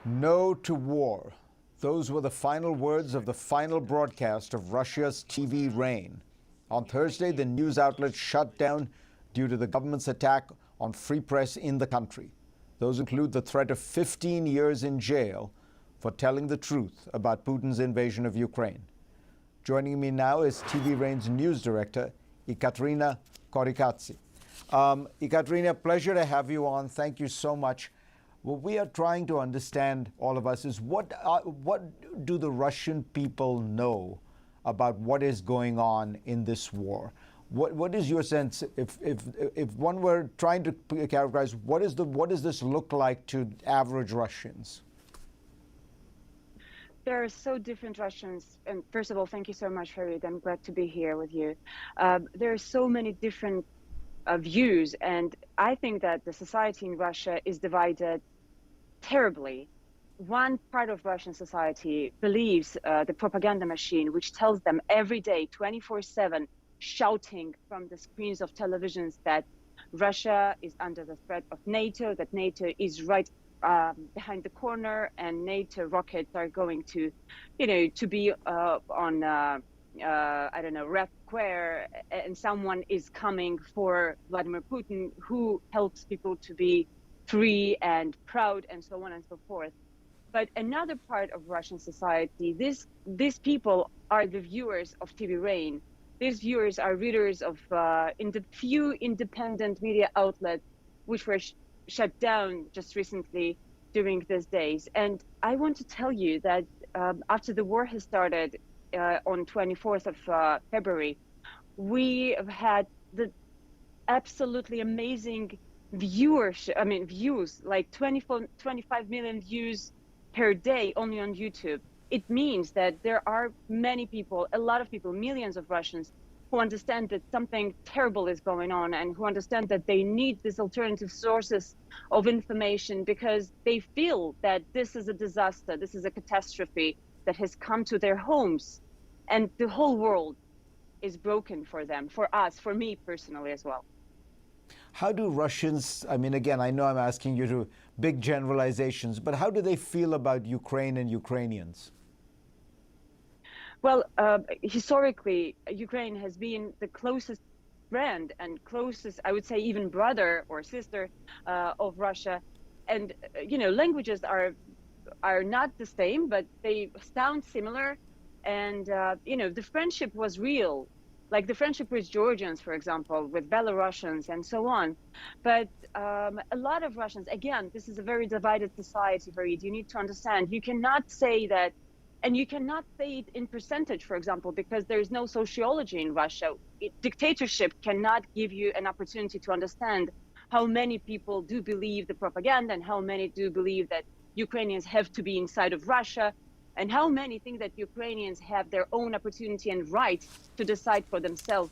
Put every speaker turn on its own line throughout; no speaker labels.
No to war. Those were the final words of the final broadcast of Russia's TV reign. On Thursday, the news outlet shut down due to the government's attack on free press in the country. Those include the threat of 15 years in jail for telling the truth about Putin's invasion of Ukraine. Joining me now is TV Reign's news director, Ekaterina Korikadze. Ekaterina, pleasure to have you on. Thank you so much. What we are trying to understand, all of us, is what do the Russian people know about what is going on in this war? What is your sense, if one were trying to characterize, what does this look like to average Russians?
There are so different Russians, and first of all, thank you so much, Farid. I'm glad to be here with you. There are so many different views, and I think that the society in Russia is divided terribly. One part of Russian society believes the propaganda machine, which tells them every day, 24/7, shouting from the screens of televisions that Russia is under the threat of NATO, that NATO is right behind the corner, and NATO rockets are going to, to be on, I don't know, Red Square, and someone is coming for Vladimir Putin, who helps people to be free and proud, and so on and so forth. But another part of Russian society, these people are the viewers of TV Reign. These viewers are readers of few independent media outlets, which were shut down just recently during these days. And I want to tell you that after the war has started on 24th of February, we have had the absolutely amazing views, like 25 million views per day only on YouTube. It means that there are many people, a lot of people, millions of Russians who understand that something terrible is going on, and who understand that they need these alternative sources of information because they feel that this is a disaster, this is a catastrophe that has come to their homes, and the whole world is broken for them, for us, for me personally as well.
How do Russians, I mean, again, I know I'm asking you to big generalizations, but how do they feel about Ukraine and Ukrainians?
Well, historically, Ukraine has been the closest friend and closest, I would say, even brother or sister of Russia. And, languages are not the same, but they sound similar. And, the friendship was real, like the friendship with Georgians, for example, with Belarusians and so on. But a lot of Russians, again, this is a very divided society, Farid. You need to understand, you cannot say that. And you cannot say it in percentage, for example, because there is no sociology in Russia. Dictatorship cannot give you an opportunity to understand how many people do believe the propaganda, and how many do believe that Ukrainians have to be inside of Russia, and how many think that Ukrainians have their own opportunity and right to decide for themselves.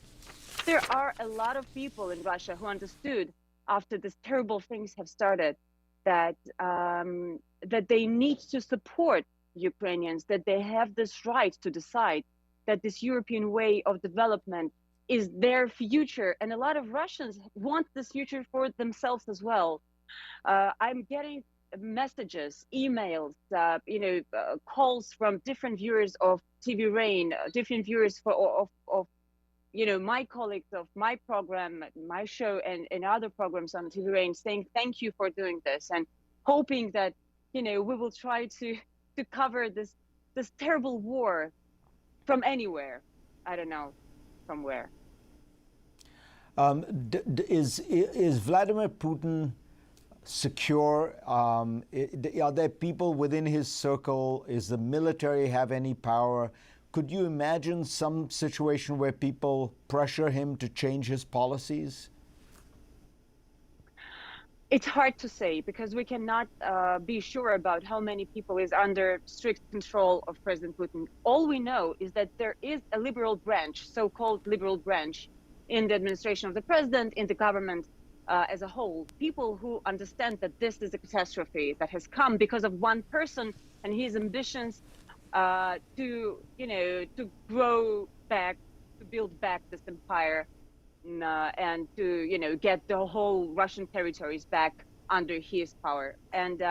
There are a lot of people in Russia who understood, after these terrible things have started, that that they need to support Ukrainians, that they have this right to decide, that this European way of development is their future. And a lot of Russians want this future for themselves as well. I'm getting messages, emails, calls from different viewers of TV Reign, different viewers of my colleagues of my program, my show, and other programs on TV Reign, saying thank you for doing this, and hoping that we will try to cover this terrible war from anywhere. I don't know from where.
Is Vladimir Putin secure? Are there people within his circle? Is the military have any power? Could you imagine some situation where people pressure him to change his policies?
It's hard to say, because we cannot be sure about how many people is under strict control of President Putin. All we know is that there is a liberal branch, so-called liberal branch, in the administration of the president, in the government as a whole. People who understand that this is a catastrophe that has come because of one person and his ambitions to grow back, to build back this empire. And to get the whole Russian territories back under his power. And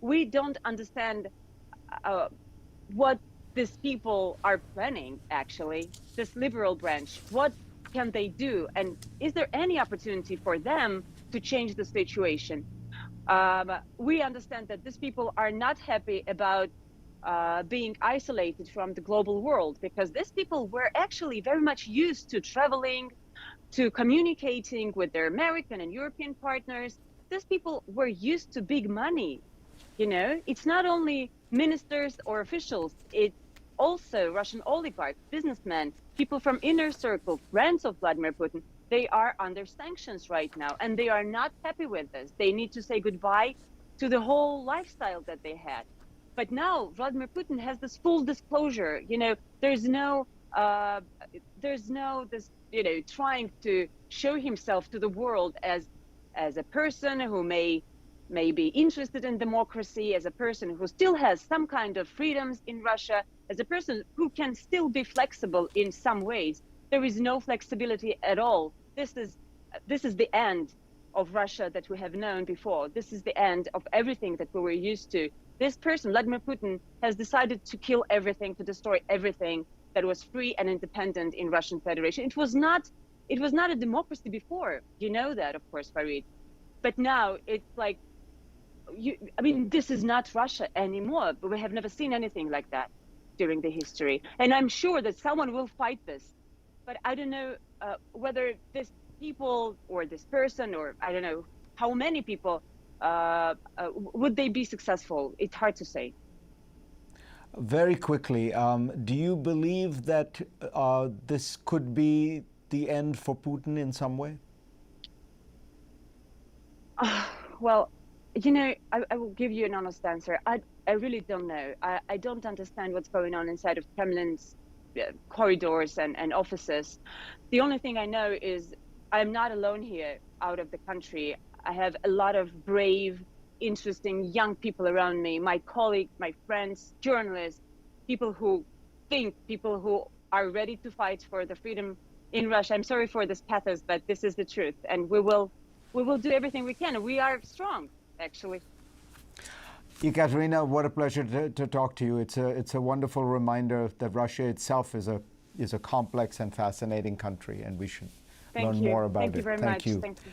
we don't understand what these people are planning, actually, this liberal branch. What can they do? And is there any opportunity for them to change the situation? We understand that these people are not happy about being isolated from the global world, because these people were actually very much used to traveling, to communicating with their American and European partners. These people were used to big money. It's not only ministers or officials, it's also Russian oligarchs, businessmen, people from inner circle, friends of Vladimir Putin. They are under sanctions right now, and they are not happy with this. They need to say goodbye to the whole lifestyle that they had. But now Vladimir Putin has this full disclosure. There's no uh, this trying to show himself to the world as a person who may be interested in democracy, as a person who still has some kind of freedoms in Russia, as a person who can still be flexible in some ways. There is no flexibility at all. This is the end of Russia that we have known before. This is the end of everything that we were used to. This person, Vladimir Putin, has decided to kill everything, to destroy everything that was free and independent in Russian Federation. It was not a democracy before. You know that, of course, Farid. But now it's like, this is not Russia anymore, but we have never seen anything like that during the history. And I'm sure that someone will fight this, but I don't know whether this people or this person, or I don't know how many people, would they be successful? It's hard to say.
Very quickly, do you believe that this could be the end for Putin in some way?
Well, I will give you an honest answer. I really don't know. I don't understand what's going on inside of Kremlin's corridors and offices. The only thing I know is I'm not alone here out of the country. I have a lot of brave, interesting young people around me, my colleagues, my friends, journalists, people who people who are ready to fight for the freedom in Russia. I'm sorry for this pathos, but this is the truth. And we will do everything we can. We are strong, actually.
Ekaterina, what a pleasure to talk to you. It's a wonderful reminder that Russia itself is a complex and fascinating country, and we should learn more about it.
Thank you very much.
Thank you.
Thank you.